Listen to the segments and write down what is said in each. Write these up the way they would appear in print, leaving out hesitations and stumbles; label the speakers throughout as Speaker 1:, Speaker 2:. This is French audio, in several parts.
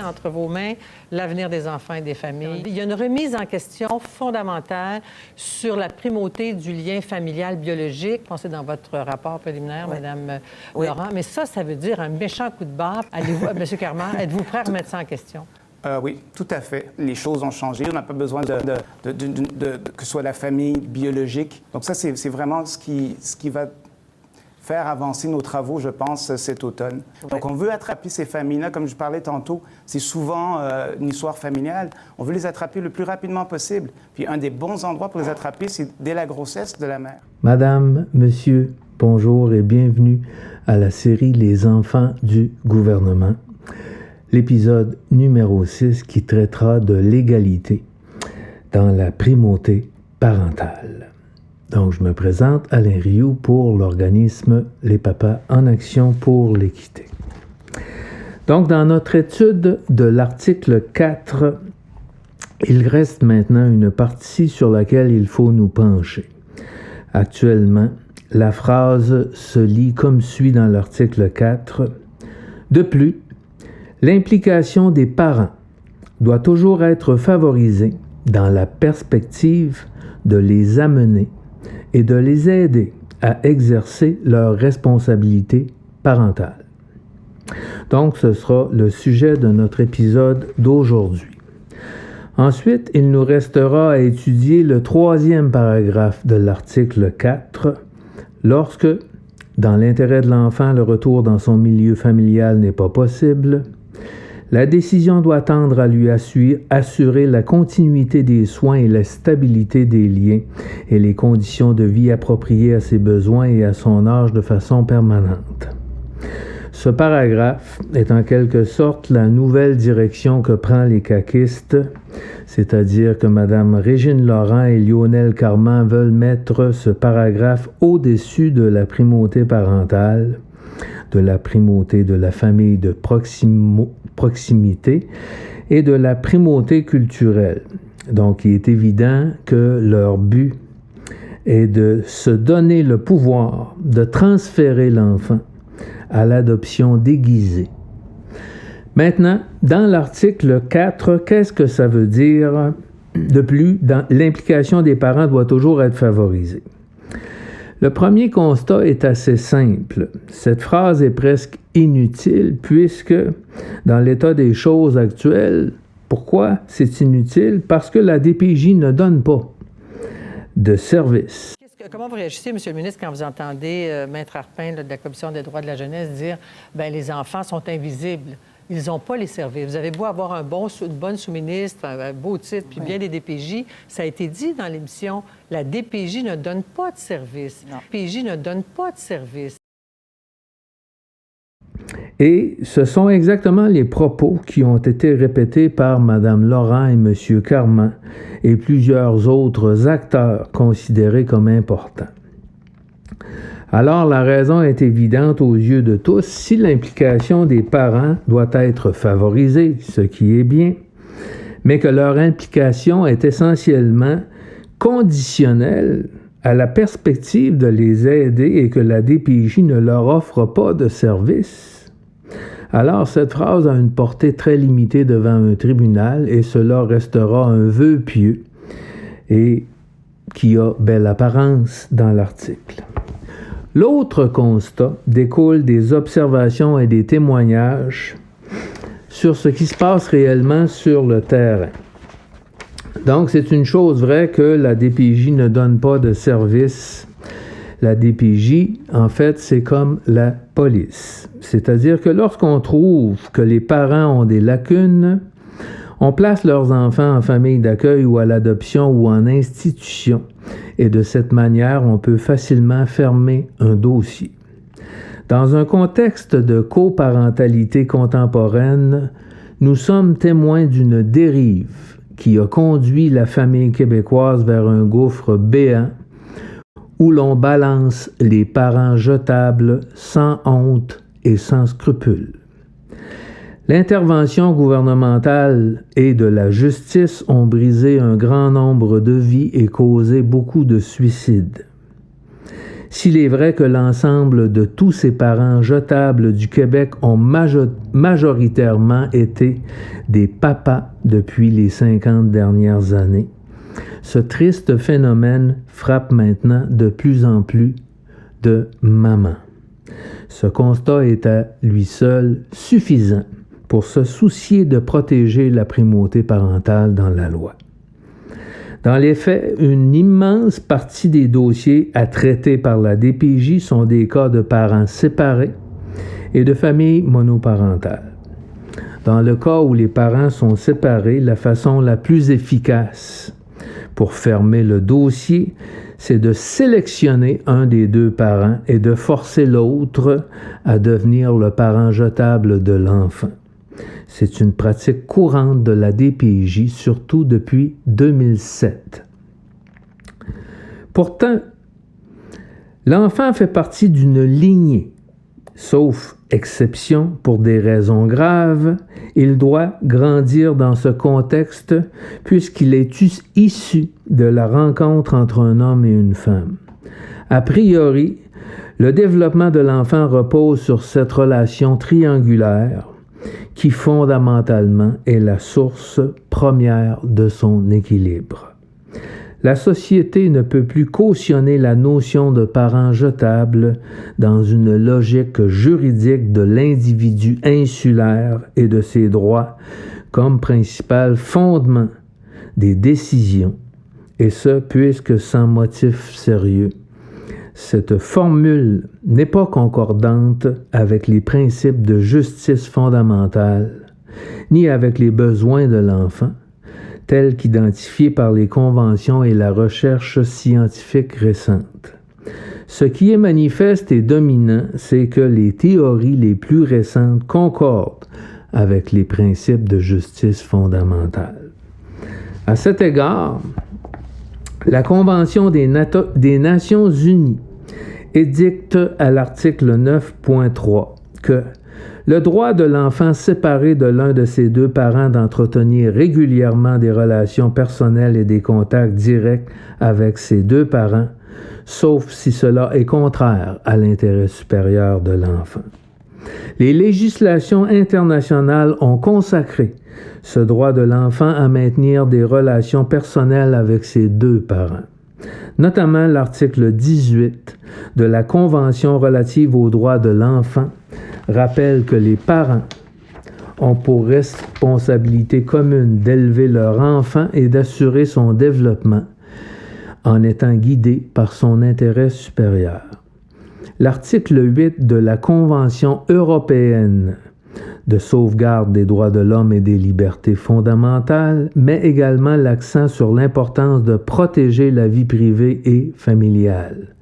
Speaker 1: entre vos mains l'avenir des enfants et des familles. Il y a une remise en question fondamentale sur la primauté du lien familial biologique. Pensez dans votre rapport préliminaire, Mme Laurent. Mais ça veut dire un méchant coup de barre. Allez-vous, M. Carman, êtes-vous prêt à remettre ça en question?
Speaker 2: Oui, tout à fait. Les choses ont changé. On n'a pas besoin que ce soit la famille biologique. Donc ça, c'est vraiment ce qui va faire avancer nos travaux, je pense, cet automne. Donc on veut attraper ces familles-là. Comme je parlais tantôt, c'est souvent une histoire familiale. On veut les attraper le plus rapidement possible. Puis un des bons endroits pour les attraper, c'est dès la grossesse de la mère.
Speaker 3: Madame, monsieur, bonjour et bienvenue à la série Les enfants du gouvernement. L'épisode numéro 6 qui traitera de l'égalité dans la primauté parentale. Donc, je me présente, Alain Rioux, pour l'organisme Les Papas en action pour l'équité. Donc, dans notre étude de l'article 4, il reste maintenant une partie sur laquelle il faut nous pencher. Actuellement, la phrase se lit comme suit dans l'article 4. De plus, l'implication des parents doit toujours être favorisée dans la perspective de les amener et de les aider à exercer leurs responsabilités parentales. Donc, ce sera le sujet de notre épisode d'aujourd'hui. Ensuite, il nous restera à étudier le 3e paragraphe de l'article 4, lorsque, dans l'intérêt de l'enfant, le retour dans son milieu familial n'est pas possible. La décision doit tendre à lui assurer la continuité des soins et la stabilité des liens et les conditions de vie appropriées à ses besoins et à son âge de façon permanente. Ce paragraphe est en quelque sorte la nouvelle direction que prend les caquistes, c'est-à-dire que Mme Régine Laurent et Lionel Carman veulent mettre ce paragraphe au-dessus de la primauté parentale, de la primauté de la famille de proximité et de la primauté culturelle. Donc, il est évident que leur but est de se donner le pouvoir de transférer l'enfant à l'adoption déguisée. Maintenant, dans l'article 4, qu'est-ce que ça veut dire? De plus, l'implication des parents doit toujours être favorisée. Le premier constat est assez simple. Cette phrase est presque inutile puisque, dans l'état des choses actuelles, pourquoi c'est inutile? Parce que la DPJ ne donne pas de service.
Speaker 1: Comment vous réagissez, M. le ministre, quand vous entendez Maître Arpin de la Commission des droits de la jeunesse dire « bien, les enfants sont invisibles ». Ils n'ont pas les services. Vous avez beau avoir une bonne sous-ministre, un beau titre, puis bien des DPJ. Ça a été dit dans l'émission, la DPJ ne donne pas de service. La DPJ ne donne pas de service.
Speaker 3: Et ce sont exactement les propos qui ont été répétés par Mme Laurent et M. Carman et plusieurs autres acteurs considérés comme importants. Alors, la raison est évidente aux yeux de tous. Si l'implication des parents doit être favorisée, ce qui est bien, mais que leur implication est essentiellement conditionnelle à la perspective de les aider et que la DPJ ne leur offre pas de service, alors cette phrase a une portée très limitée devant un tribunal et cela restera un vœu pieux et qui a belle apparence dans l'article. L'autre constat découle des observations et des témoignages sur ce qui se passe réellement sur le terrain. Donc, c'est une chose vraie que la DPJ ne donne pas de service. La DPJ, en fait, c'est comme la police. C'est-à-dire que lorsqu'on trouve que les parents ont des lacunes, on place leurs enfants en famille d'accueil ou à l'adoption ou en institution. Et de cette manière, on peut facilement fermer un dossier. Dans un contexte de coparentalité contemporaine, nous sommes témoins d'une dérive qui a conduit la famille québécoise vers un gouffre béant où l'on balance les parents jetables sans honte et sans scrupule. L'intervention gouvernementale et de la justice ont brisé un grand nombre de vies et causé beaucoup de suicides. S'il est vrai que l'ensemble de tous ces parents jetables du Québec ont majoritairement été des papas depuis les 50 dernières années, ce triste phénomène frappe maintenant de plus en plus de mamans. Ce constat est à lui seul suffisant pour se soucier de protéger la primauté parentale dans la loi. Dans les faits, une immense partie des dossiers à traiter par la DPJ sont des cas de parents séparés et de familles monoparentales. Dans le cas où les parents sont séparés, la façon la plus efficace pour fermer le dossier, c'est de sélectionner un des deux parents et de forcer l'autre à devenir le parent jetable de l'enfant. C'est une pratique courante de la DPJ, surtout depuis 2007. Pourtant, l'enfant fait partie d'une lignée. Sauf exception pour des raisons graves, il doit grandir dans ce contexte puisqu'il est issu de la rencontre entre un homme et une femme. A priori, le développement de l'enfant repose sur cette relation triangulaire qui fondamentalement est la source première de son équilibre. La société ne peut plus cautionner la notion de parent jetable dans une logique juridique de l'individu insulaire et de ses droits comme principal fondement des décisions, et ce puisque sans motif sérieux. Cette formule n'est pas concordante avec les principes de justice fondamentale, ni avec les besoins de l'enfant, tels qu'identifiés par les conventions et la recherche scientifique récente. Ce qui est manifeste et dominant, c'est que les théories les plus récentes concordent avec les principes de justice fondamentale. À cet égard, la Convention des Nations unies édicte à l'article 9.3 que le droit de l'enfant séparé de l'un de ses deux parents d'entretenir régulièrement des relations personnelles et des contacts directs avec ses deux parents, sauf si cela est contraire à l'intérêt supérieur de l'enfant. Les législations internationales ont consacré ce droit de l'enfant à maintenir des relations personnelles avec ses deux parents. Notamment l'article 18 de la Convention relative aux droits de l'enfant rappelle que les parents ont pour responsabilité commune d'élever leur enfant et d'assurer son développement en étant guidés par son intérêt supérieur. L'article 8 de la Convention européenne de sauvegarde des droits de l'homme et des libertés fondamentales met également l'accent sur l'importance de protéger la vie privée et familiale.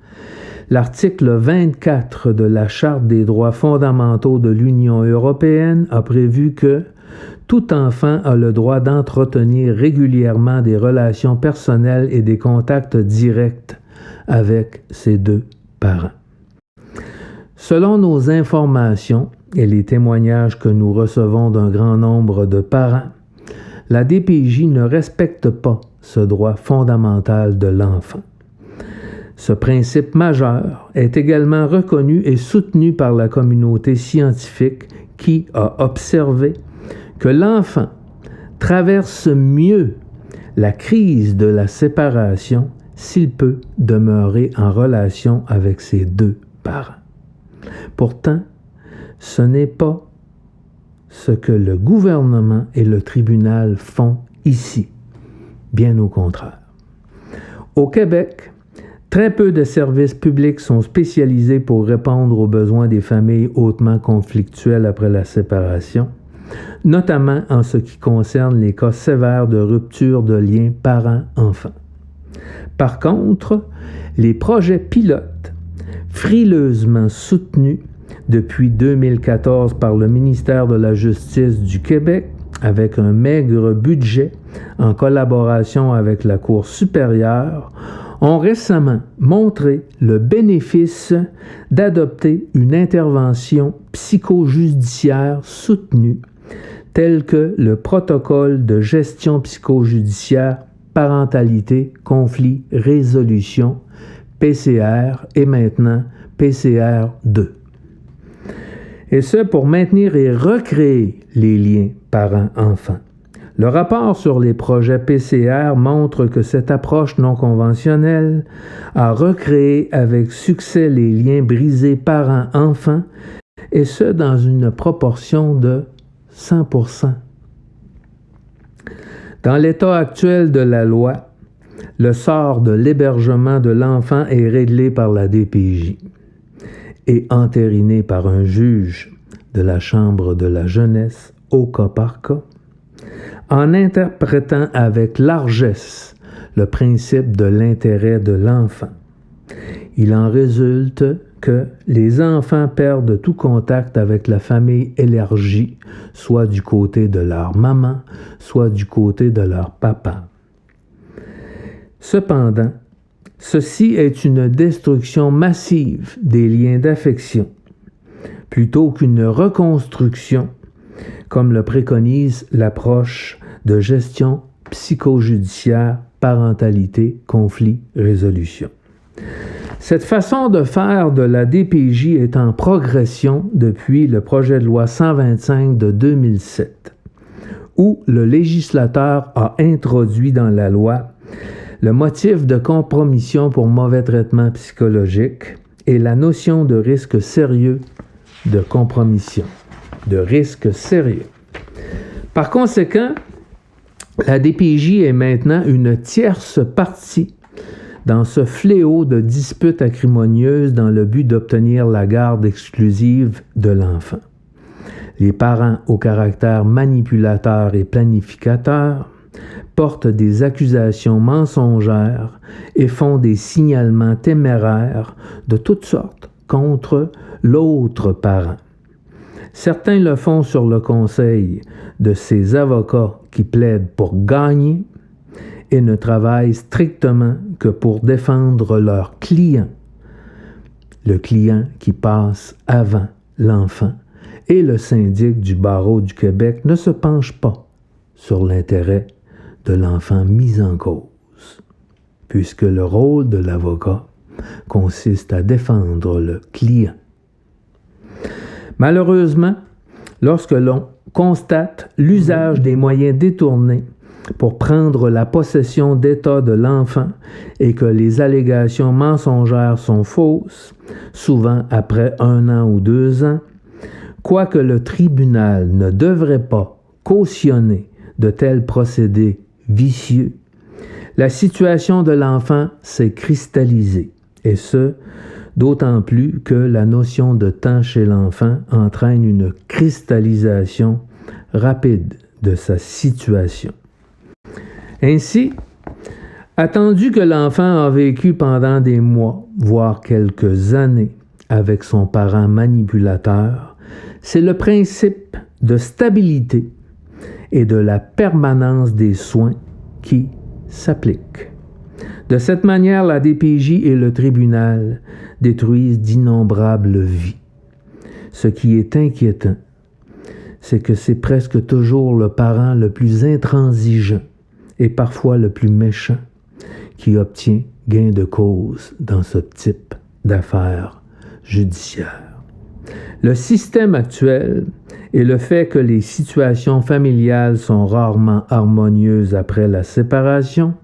Speaker 3: L'article 24 de la Charte des droits fondamentaux de l'Union européenne a prévu que tout enfant a le droit d'entretenir régulièrement des relations personnelles et des contacts directs avec ses deux parents. Selon nos informations et les témoignages que nous recevons d'un grand nombre de parents, la DPJ ne respecte pas ce droit fondamental de l'enfant. Ce principe majeur est également reconnu et soutenu par la communauté scientifique qui a observé que l'enfant traverse mieux la crise de la séparation s'il peut demeurer en relation avec ses deux parents. Pourtant, ce n'est pas ce que le gouvernement et le tribunal font ici, bien au contraire. Au Québec, très peu de services publics sont spécialisés pour répondre aux besoins des familles hautement conflictuelles après la séparation, notamment en ce qui concerne les cas sévères de rupture de liens parents-enfants. Par contre, les projets pilotes, frileusement soutenus depuis 2014 par le ministère de la Justice du Québec, avec un maigre budget en collaboration avec la Cour supérieure, ont récemment montré le bénéfice d'adopter une intervention psychojudiciaire soutenue, telle que le protocole de gestion psychojudiciaire parentalité, conflit, résolution, PCR et maintenant PCR2. Et ce, pour maintenir et recréer les liens parents-enfants. Le rapport sur les projets PCR montre que cette approche non conventionnelle a recréé avec succès les liens brisés parents-enfants, et ce, dans une proportion de 100%. Dans l'état actuel de la loi, le sort de l'hébergement de l'enfant est réglé par la DPJ et entériné par un juge de la Chambre de la jeunesse au cas par cas, en interprétant avec largesse le principe de l'intérêt de l'enfant. Il en résulte que les enfants perdent tout contact avec la famille élargie, soit du côté de leur maman, soit du côté de leur papa. Cependant, ceci est une destruction massive des liens d'affection, plutôt qu'une reconstruction, comme le préconise l'approche de gestion psychojudiciaire, parentalité, conflit, résolution. Cette façon de faire de la DPJ est en progression depuis le projet de loi 125 de 2007, où le législateur a introduit dans la loi le motif de compromission pour mauvais traitement psychologique et la notion de risque sérieux de compromission, de risque sérieux. Par conséquent, la DPJ est maintenant une tierce partie dans ce fléau de disputes acrimonieuses dans le but d'obtenir la garde exclusive de l'enfant. Les parents au caractère manipulateur et planificateur portent des accusations mensongères et font des signalements téméraires de toutes sortes contre l'autre parent. Certains le font sur le conseil de ces avocats qui plaident pour gagner et ne travaillent strictement que pour défendre leur client, le client qui passe avant l'enfant, et le syndic du barreau du Québec ne se penche pas sur l'intérêt de l'enfant mis en cause, puisque le rôle de l'avocat consiste à défendre le client. Malheureusement, lorsque l'on constate l'usage des moyens détournés pour prendre la possession d'état de l'enfant et que les allégations mensongères sont fausses, souvent après 1 an ou 2 ans, quoique le tribunal ne devrait pas cautionner de tels procédés vicieux, la situation de l'enfant s'est cristallisée, et ce, d'autant plus que la notion de temps chez l'enfant entraîne une cristallisation rapide de sa situation. Ainsi, attendu que l'enfant a vécu pendant des mois, voire quelques années, avec son parent manipulateur, c'est le principe de stabilité et de la permanence des soins qui s'applique. De cette manière, la DPJ et le tribunal détruisent d'innombrables vies. Ce qui est inquiétant, c'est que c'est presque toujours le parent le plus intransigeant et parfois le plus méchant qui obtient gain de cause dans ce type d'affaires judiciaires. Le système actuel et le fait que les situations familiales sont rarement harmonieuses après la séparation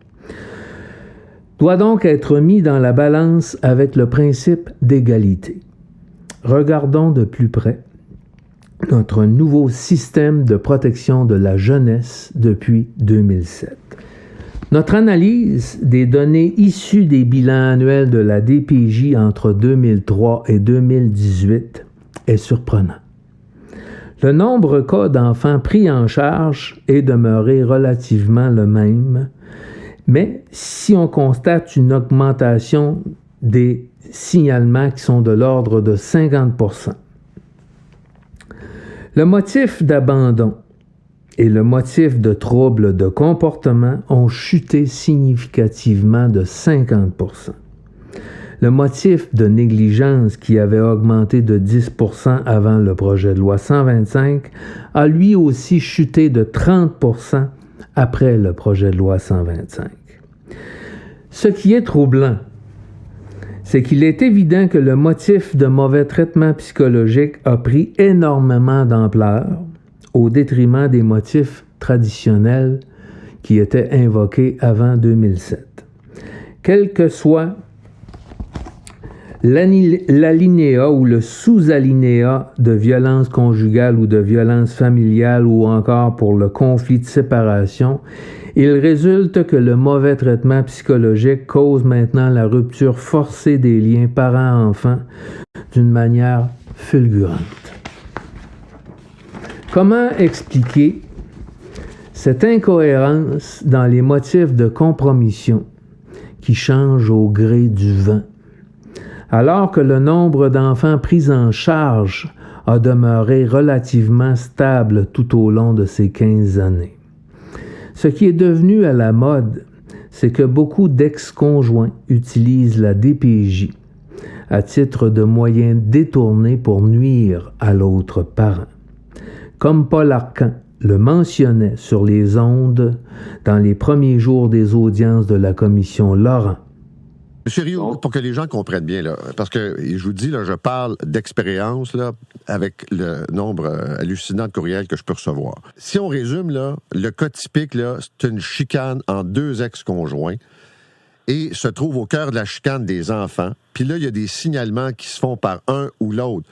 Speaker 3: doit donc être mis dans la balance avec le principe d'égalité. Regardons de plus près notre nouveau système de protection de la jeunesse depuis 2007. Notre analyse des données issues des bilans annuels de la DPJ entre 2003 et 2018 est surprenant. Le nombre de cas d'enfants pris en charge est demeuré relativement le même, mais si on constate une augmentation des signalements qui sont de l'ordre de 50%. Le motif d'abandon et le motif de troubles de comportement ont chuté significativement de 50%. Le motif de négligence, qui avait augmenté de 10% avant le projet de loi 125, a lui aussi chuté de 30% après le projet de loi 125. Ce qui est troublant, c'est qu'il est évident que le motif de mauvais traitement psychologique a pris énormément d'ampleur au détriment des motifs traditionnels qui étaient invoqués avant 2007. Quel que soit l'alinéa ou le sous-alinéa de violence conjugale ou de violence familiale ou encore pour le conflit de séparation, il résulte que le mauvais traitement psychologique cause maintenant la rupture forcée des liens parents-enfants d'une manière fulgurante. Comment expliquer cette incohérence dans les motifs de compromission qui changent au gré du vent, alors que le nombre d'enfants pris en charge a demeuré relativement stable tout au long de ces 15 années? Ce qui est devenu à la mode, c'est que beaucoup d'ex-conjoints utilisent la DPJ à titre de moyen détourné pour nuire à l'autre parent. Comme Paul Arcand le mentionnait sur les ondes dans les premiers jours des audiences de la commission Laurent.
Speaker 4: Monsieur Rioux, pour que les gens comprennent bien, là, parce que je vous dis, là, je parle d'expérience là, avec le nombre hallucinant de courriels que je peux recevoir. Si on résume, là, le cas typique, là, c'est une chicane entre deux ex-conjoints et se trouve au cœur de la chicane des enfants. Puis là, il y a des signalements qui se font par un ou l'autre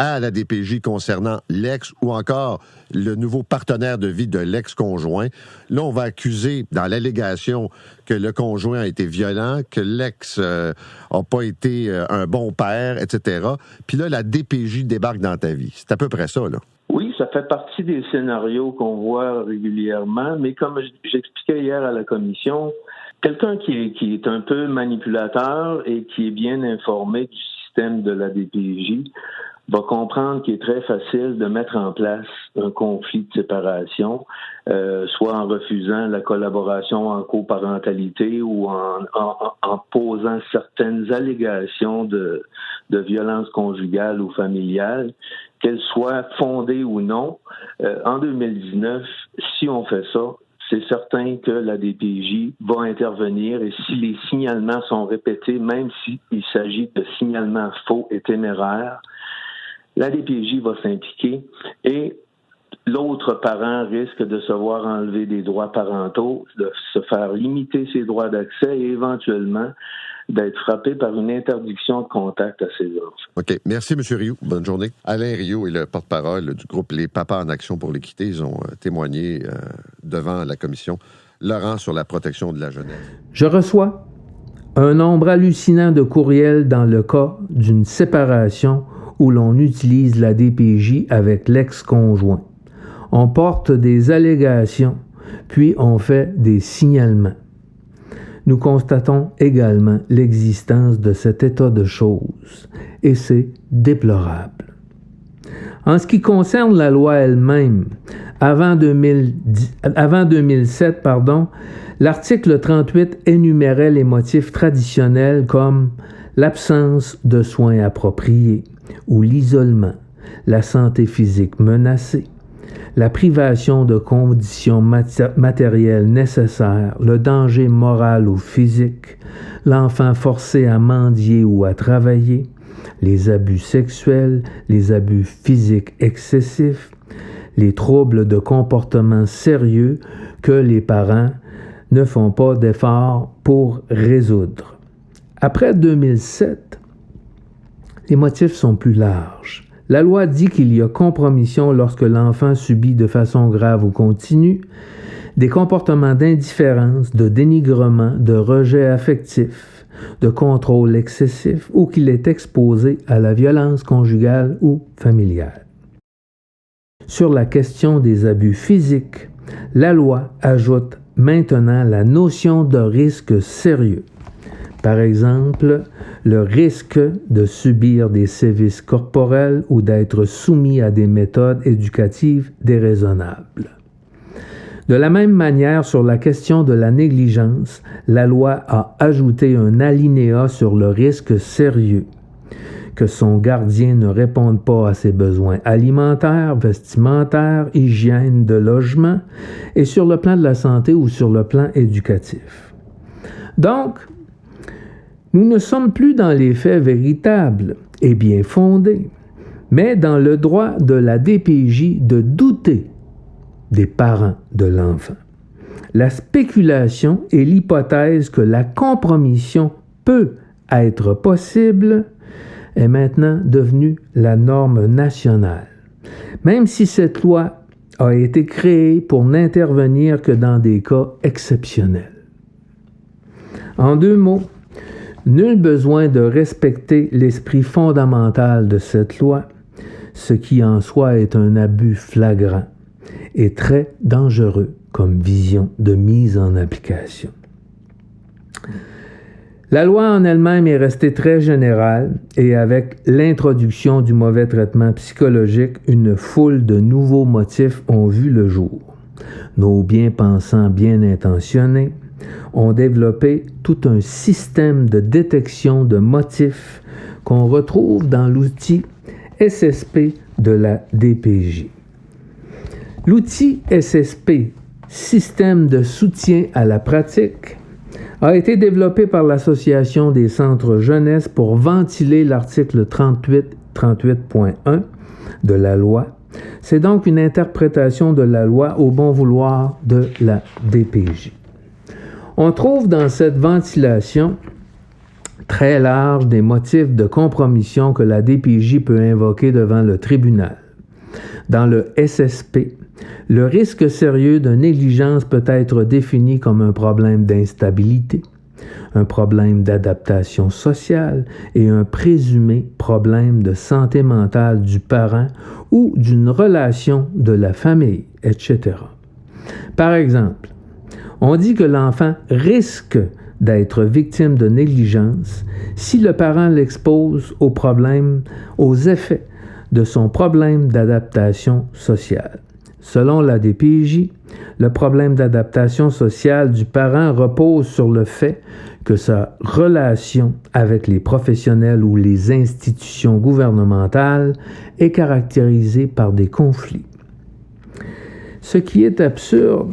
Speaker 4: à la DPJ concernant l'ex ou encore le nouveau partenaire de vie de l'ex-conjoint. Là, on va accuser dans l'allégation que le conjoint a été violent, que l'ex n'a pas été un bon père, etc. Puis là, la DPJ débarque dans ta vie. C'est à peu près ça, là.
Speaker 5: Oui, ça fait partie des scénarios qu'on voit régulièrement, mais comme j'expliquais hier à la commission, quelqu'un qui est un peu manipulateur et qui est bien informé du système de la DPJ va comprendre qu'il est très facile de mettre en place un conflit de séparation, soit en refusant la collaboration en coparentalité ou en posant certaines allégations de violence conjugale ou familiale, qu'elles soient fondées ou non. En 2019, si on fait ça, c'est certain que la DPJ va intervenir et si les signalements sont répétés, même s'il s'agit de signalements faux et téméraires, la DPJ va s'impliquer et l'autre parent risque de se voir enlever des droits parentaux, de se faire limiter ses droits d'accès et éventuellement d'être frappé par une interdiction de contact à ses enfants.
Speaker 4: OK. Merci, M. Rioux. Bonne journée. Alain Rioux est le porte-parole du groupe Les Papas en Action pour l'équité. Ils ont témoigné devant la commission Laurent sur la protection de la jeunesse.
Speaker 3: Je reçois un nombre hallucinant de courriels dans le cas d'une séparation où l'on utilise la DPJ avec l'ex-conjoint. On porte des allégations, puis on fait des signalements. Nous constatons également l'existence de cet état de choses, et c'est déplorable. En ce qui concerne la loi elle-même, avant 2007, l'article 38 énumérait les motifs traditionnels comme l'absence de soins appropriés, ou l'isolement, la santé physique menacée, la privation de conditions matérielles nécessaires, le danger moral ou physique, l'enfant forcé à mendier ou à travailler, les abus sexuels, les abus physiques excessifs, les troubles de comportement sérieux que les parents ne font pas d'efforts pour résoudre. Après 2007, les motifs sont plus larges. La loi dit qu'il y a compromission lorsque l'enfant subit de façon grave ou continue des comportements d'indifférence, de dénigrement, de rejet affectif, de contrôle excessif ou qu'il est exposé à la violence conjugale ou familiale. Sur la question des abus physiques, la loi ajoute maintenant la notion de risque sérieux. Par exemple, le risque de subir des sévices corporels ou d'être soumis à des méthodes éducatives déraisonnables. De la même manière, sur la question de la négligence, la loi a ajouté un alinéa sur le risque sérieux, que son gardien ne réponde pas à ses besoins alimentaires, vestimentaires, hygiène de logement, et sur le plan de la santé ou sur le plan éducatif. Donc, Nous ne sommes plus dans les faits véritables et bien fondés, mais dans le droit de la DPJ de douter des parents de l'enfant. La spéculation et l'hypothèse que la compromission peut être possible est maintenant devenue la norme nationale, même si cette loi a été créée pour n'intervenir que dans des cas exceptionnels. En 2 mots, nul besoin de respecter l'esprit fondamental de cette loi, ce qui en soi est un abus flagrant et très dangereux comme vision de mise en application. La loi en elle-même est restée très générale et avec l'introduction du mauvais traitement psychologique, une foule de nouveaux motifs ont vu le jour. Nos bien-pensants bien intentionnés ont développé tout un système de détection de motifs qu'on retrouve dans l'outil SSP de la DPJ. L'outil SSP, Système de soutien à la pratique, a été développé par l'Association des centres jeunesse pour ventiler l'article 38.1 de la loi. C'est donc une interprétation de la loi au bon vouloir de la DPJ. On trouve dans cette ventilation très large des motifs de compromission que la DPJ peut invoquer devant le tribunal. Dans le SSP, le risque sérieux de négligence peut être défini comme un problème d'instabilité, un problème d'adaptation sociale et un présumé problème de santé mentale du parent ou d'une relation de la famille, etc. Par exemple, on dit que l'enfant risque d'être victime de négligence si le parent l'expose aux effets de son problème d'adaptation sociale. Selon la DPJ, le problème d'adaptation sociale du parent repose sur le fait que sa relation avec les professionnels ou les institutions gouvernementales est caractérisée par des conflits. Ce qui est absurde,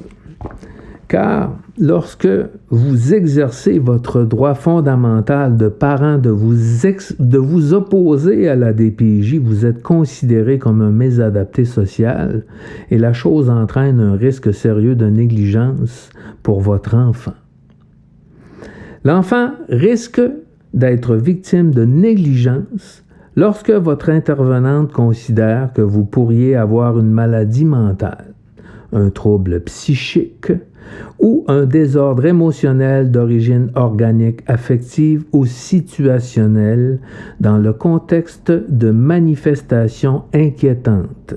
Speaker 3: car lorsque vous exercez votre droit fondamental de parent de vous opposer à la DPJ, vous êtes considéré comme un mésadapté social et la chose entraîne un risque sérieux de négligence pour votre enfant. L'enfant risque d'être victime de négligence lorsque votre intervenante considère que vous pourriez avoir une maladie mentale, un trouble psychique, ou un désordre émotionnel d'origine organique, affective ou situationnelle dans le contexte de manifestations inquiétantes.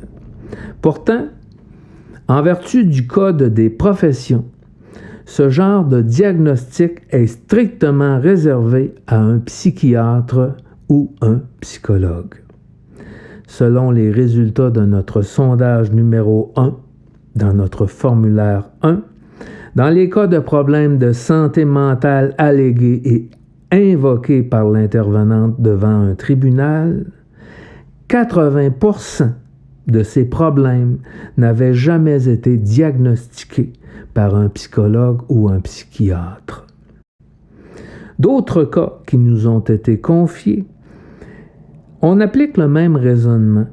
Speaker 3: Pourtant, en vertu du Code des professions, ce genre de diagnostic est strictement réservé à un psychiatre ou un psychologue. Selon les résultats de notre sondage numéro 1, dans notre formulaire 1, dans les cas de problèmes de santé mentale allégués et invoqués par l'intervenante devant un tribunal, 80% de ces problèmes n'avaient jamais été diagnostiqués par un psychologue ou un psychiatre. D'autres cas qui nous ont été confiés, on applique le même raisonnement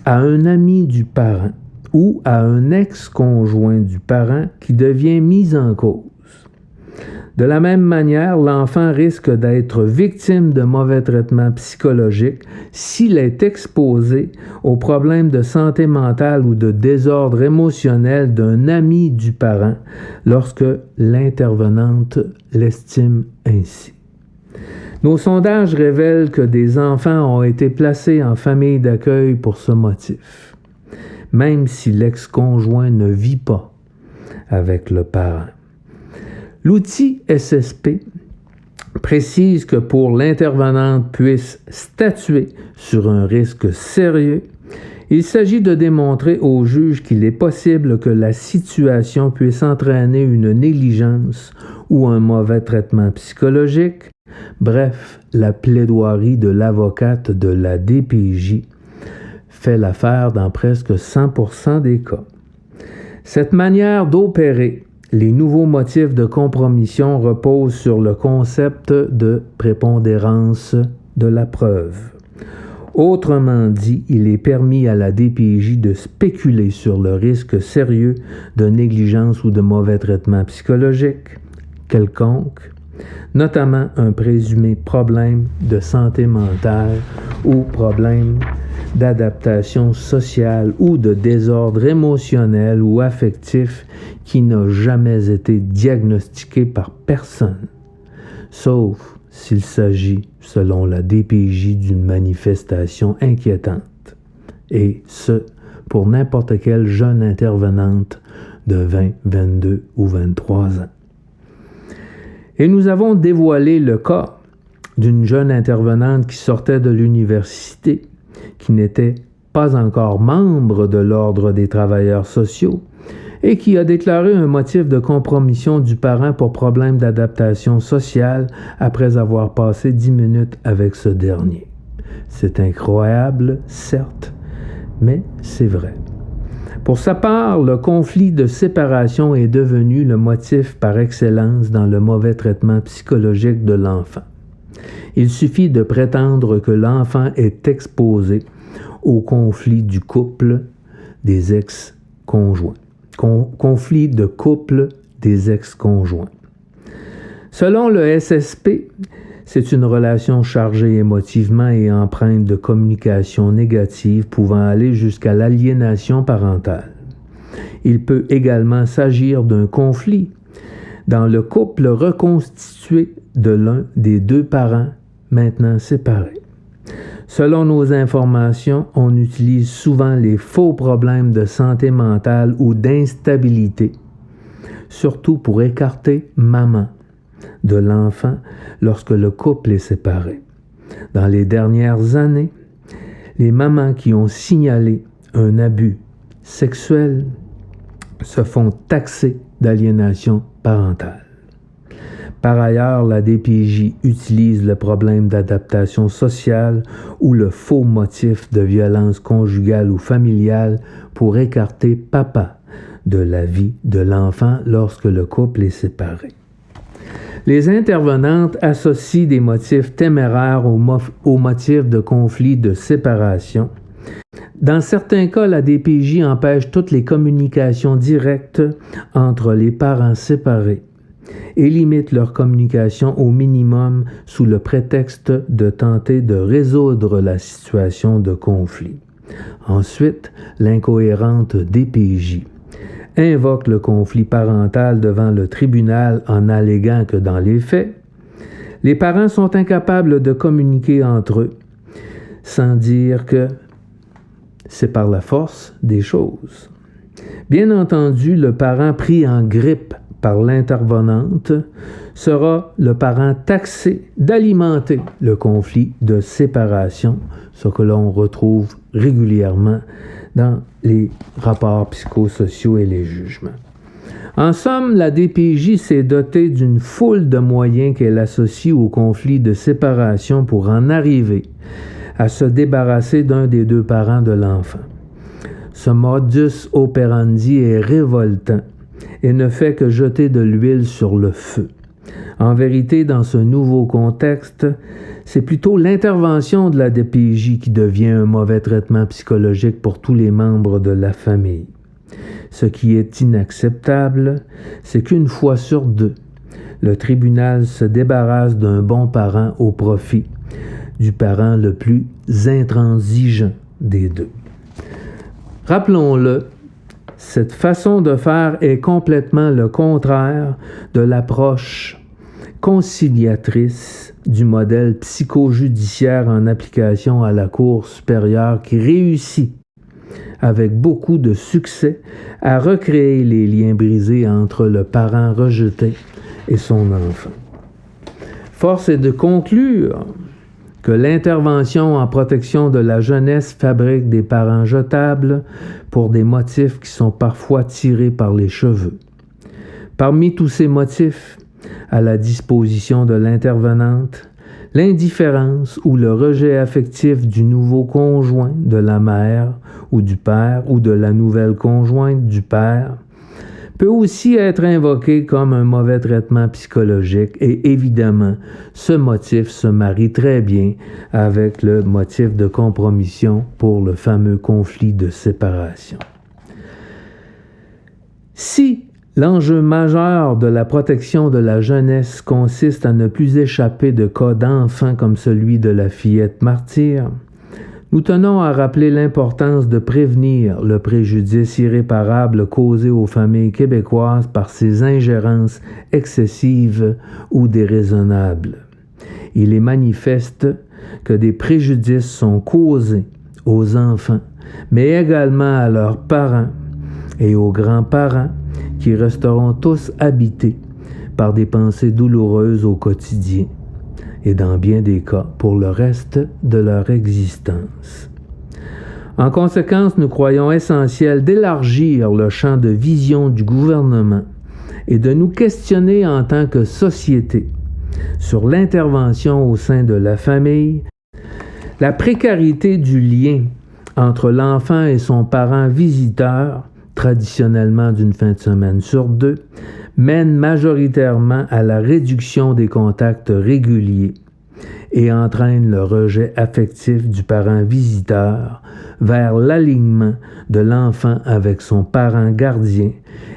Speaker 3: à un ami du parent ou à un ex-conjoint du parent qui devient mis en cause. De la même manière, l'enfant risque d'être victime de mauvais traitements psychologiques s'il est exposé aux problèmes de santé mentale ou de désordre émotionnel d'un ami du parent lorsque l'intervenante l'estime ainsi. Nos sondages révèlent que des enfants ont été placés en famille d'accueil pour ce motif, même si l'ex-conjoint ne vit pas avec le parent. L'outil SSP précise que pour l'intervenante puisse statuer sur un risque sérieux, il s'agit de démontrer au juge qu'il est possible que la situation puisse entraîner une négligence ou un mauvais traitement psychologique. Bref, la plaidoirie de l'avocate de la DPJ fait l'affaire dans presque 100% des cas. Cette manière d'opérer les nouveaux motifs de compromission reposent sur le concept de prépondérance de la preuve. Autrement dit, il est permis à la DPJ de spéculer sur le risque sérieux de négligence ou de mauvais traitement psychologique quelconque, notamment un présumé problème de santé mentale ou problème d'adaptation sociale ou de désordre émotionnel ou affectif qui n'a jamais été diagnostiqué par personne, sauf s'il s'agit, selon la DPJ, d'une manifestation inquiétante, et ce, pour n'importe quelle jeune intervenante de 20, 22 ou 23 ans. Et nous avons dévoilé le cas d'une jeune intervenante qui sortait de l'université, qui n'était pas encore membre de l'Ordre des travailleurs sociaux et qui a déclaré un motif de compromission du parent pour problème d'adaptation sociale après avoir passé 10 minutes avec ce dernier. C'est incroyable, certes, mais c'est vrai. Pour sa part, le conflit de séparation est devenu le motif par excellence dans le mauvais traitement psychologique de l'enfant. Il suffit de prétendre que l'enfant est exposé au conflit du couple des ex-conjoints. Conflit de couple des ex-conjoints. Selon le SSP, c'est une relation chargée émotivement et empreinte de communication négative pouvant aller jusqu'à l'aliénation parentale. Il peut également s'agir d'un conflit dans le couple reconstitué de l'un des deux parents maintenant séparés. Selon nos informations, on utilise souvent les faux problèmes de santé mentale ou d'instabilité, surtout pour écarter maman de l'enfant lorsque le couple est séparé. Dans les dernières années, les mamans qui ont signalé un abus sexuel se font taxer d'aliénation parentale. Par ailleurs, la DPJ utilise le problème d'adaptation sociale ou le faux motif de violence conjugale ou familiale pour écarter papa de la vie de l'enfant lorsque le couple est séparé. Les intervenantes associent des motifs téméraires aux motifs de conflit de séparation. Dans certains cas, la DPJ empêche toutes les communications directes entre les parents séparés et limite leur communication au minimum sous le prétexte de tenter de résoudre la situation de conflit. Ensuite, l'incohérente DPJ invoque le conflit parental devant le tribunal en alléguant que dans les faits, les parents sont incapables de communiquer entre eux, sans dire que c'est par la force des choses. Bien entendu, le parent pris en grippe par l'intervenante sera le parent taxé d'alimenter le conflit de séparation, ce que l'on retrouve régulièrement dans les rapports psychosociaux et les jugements. En somme, la DPJ s'est dotée d'une foule de moyens qu'elle associe au conflit de séparation pour en arriver à se débarrasser d'un des deux parents de l'enfant. Ce modus operandi est révoltant et ne fait que jeter de l'huile sur le feu. En vérité, dans ce nouveau contexte, c'est plutôt l'intervention de la DPJ qui devient un mauvais traitement psychologique pour tous les membres de la famille. Ce qui est inacceptable, c'est qu'une fois sur deux, le tribunal se débarrasse d'un bon parent au profit du parent le plus intransigeant des deux. Rappelons-le, cette façon de faire est complètement le contraire de l'approche conciliatrice du modèle psychojudiciaire en application à la Cour supérieure qui réussit avec beaucoup de succès à recréer les liens brisés entre le parent rejeté et son enfant. Force est de conclure que l'intervention en protection de la jeunesse fabrique des parents jetables pour des motifs qui sont parfois tirés par les cheveux. Parmi tous ces motifs, à la disposition de l'intervenante, l'indifférence ou le rejet affectif du nouveau conjoint de la mère ou du père ou de la nouvelle conjointe du père peut aussi être invoqué comme un mauvais traitement psychologique et évidemment, ce motif se marie très bien avec le motif de compromission pour le fameux conflit de séparation. Si l'enjeu majeur de la protection de la jeunesse consiste à ne plus échapper de cas d'enfants comme celui de la fillette martyre, nous tenons à rappeler l'importance de prévenir le préjudice irréparable causé aux familles québécoises par ces ingérences excessives ou déraisonnables. Il est manifeste que des préjudices sont causés aux enfants, mais également à leurs parents et aux grands-parents qui resteront tous habités par des pensées douloureuses au quotidien et dans bien des cas pour le reste de leur existence. En conséquence, nous croyons essentiel d'élargir le champ de vision du gouvernement et de nous questionner en tant que société sur l'intervention au sein de la famille, la précarité du lien entre l'enfant et son parent visiteur, traditionnellement d'une fin de semaine sur 2, mène majoritairement à la réduction des contacts réguliers et entraîne le rejet affectif du parent visiteur vers l'alignement de l'enfant avec son parent gardien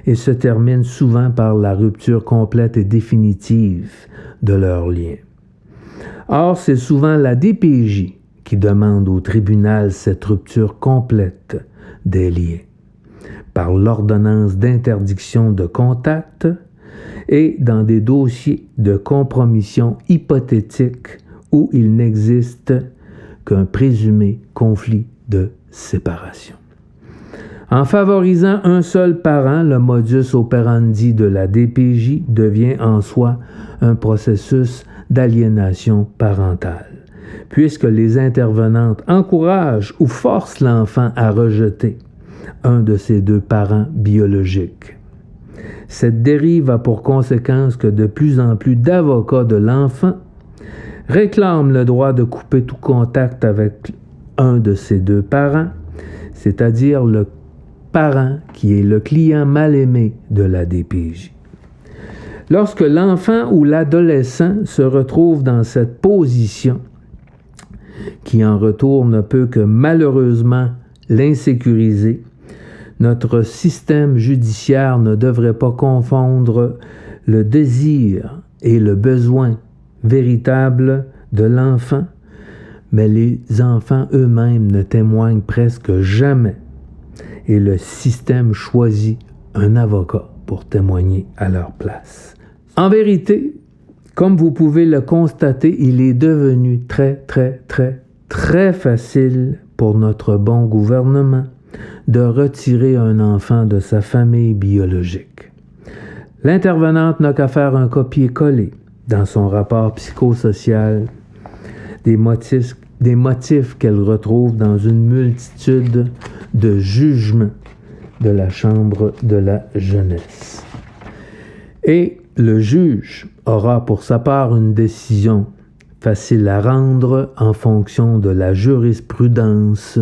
Speaker 3: et se termine souvent par la rupture complète et définitive de leur lien. Or, c'est souvent la DPJ qui demande au tribunal cette rupture complète des liens par l'ordonnance d'interdiction de contact et dans des dossiers de compromission hypothétique où il n'existe qu'un présumé conflit de séparation. En favorisant un seul parent, le modus operandi de la DPJ devient en soi un processus d'aliénation parentale, puisque les intervenantes encouragent ou forcent l'enfant à rejeter un de ses 2 parents biologiques. Cette dérive a pour conséquence que de plus en plus d'avocats de l'enfant réclament le droit de couper tout contact avec un de ses 2 parents, c'est-à-dire le parent qui est le client mal aimé de la DPJ. Lorsque l'enfant ou l'adolescent se retrouve dans cette position, qui en retour ne peut que malheureusement l'insécuriser, notre système judiciaire ne devrait pas confondre le désir et le besoin véritable de l'enfant, mais les enfants eux-mêmes ne témoignent presque jamais et le système choisit un avocat pour témoigner à leur place. En vérité, comme vous pouvez le constater, il est devenu très facile pour notre bon gouvernement de retirer un enfant de sa famille biologique. L'intervenante n'a qu'à faire un copier-coller dans son rapport psychosocial des motifs qu'elle retrouve dans une multitude de jugements de la Chambre de la jeunesse. Et le juge aura pour sa part une décision facile à rendre en fonction de la jurisprudence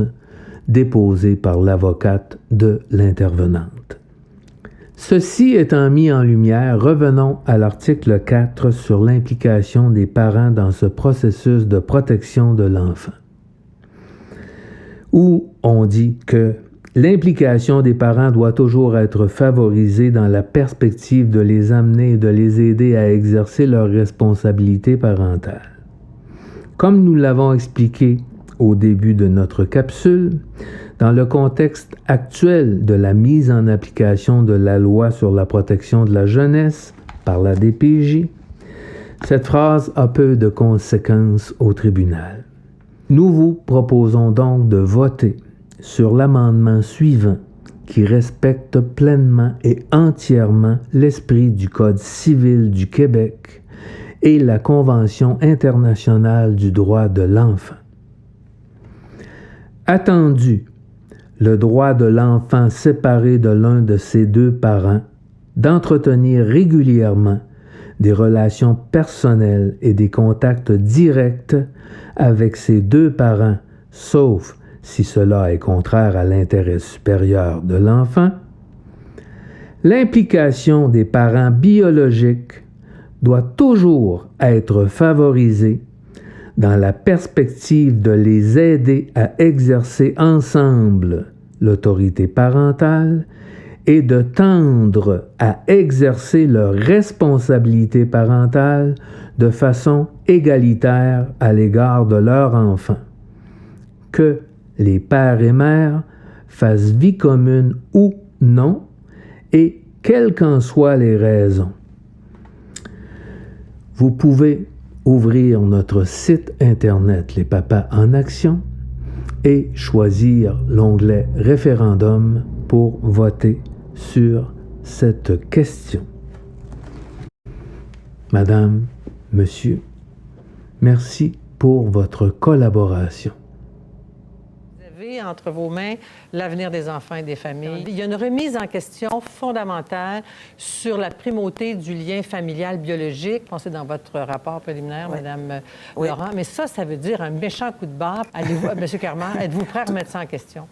Speaker 3: déposée par l'avocate de l'intervenante. Ceci étant mis en lumière, revenons à l'article 4 sur l'implication des parents dans ce processus de protection de l'enfant, où on dit que l'implication des parents doit toujours être favorisée dans la perspective de les amener et de les aider à exercer leurs responsabilités parentales. Comme nous l'avons expliqué au début de notre capsule, dans le contexte actuel de la mise en application de la loi sur la protection de la jeunesse par la DPJ, cette phrase a peu de conséquences au tribunal. Nous vous proposons donc de voter sur l'amendement suivant qui respecte pleinement et entièrement l'esprit du Code civil du Québec et la Convention internationale du droit de l'enfant. Attendu le droit de l'enfant séparé de l'un de ses 2 parents d'entretenir régulièrement des relations personnelles et des contacts directs avec ses 2 parents, sauf si cela est contraire à l'intérêt supérieur de l'enfant, l'implication des parents biologiques doit toujours être favorisée dans la perspective de les aider à exercer ensemble l'autorité parentale et de tendre à exercer leur responsabilité parentale de façon égalitaire à l'égard de leur enfant. Que les pères et mères fassent vie commune ou non, et quelles qu'en soient les raisons. Vous pouvez ouvrir notre site Internet Les Papas en Action et choisir l'onglet Référendum pour voter sur cette question. Madame, Monsieur, merci pour votre collaboration.
Speaker 1: Vous avez entre vos mains l'avenir des enfants et des familles. Il y a une remise en question fondamentale sur la primauté du lien familial biologique. Pensez dans votre rapport préliminaire, Madame Laurent. Mais ça veut dire un méchant coup de barre. Allez-vous, M. Carman, êtes-vous prêt à remettre ça en question?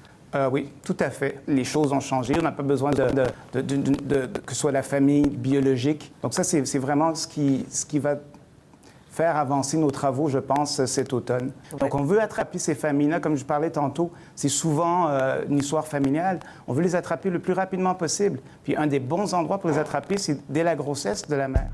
Speaker 2: Oui, tout à fait. Les choses ont changé. On n'a pas besoin que ce soit la famille biologique. Donc ça, c'est vraiment ce qui va faire avancer nos travaux, je pense, cet automne. Donc, on veut attraper ces familles-là. Comme je parlais tantôt, c'est souvent une histoire familiale. On veut les attraper le plus rapidement possible. Puis, un des bons endroits pour les attraper, c'est dès la grossesse de la mère.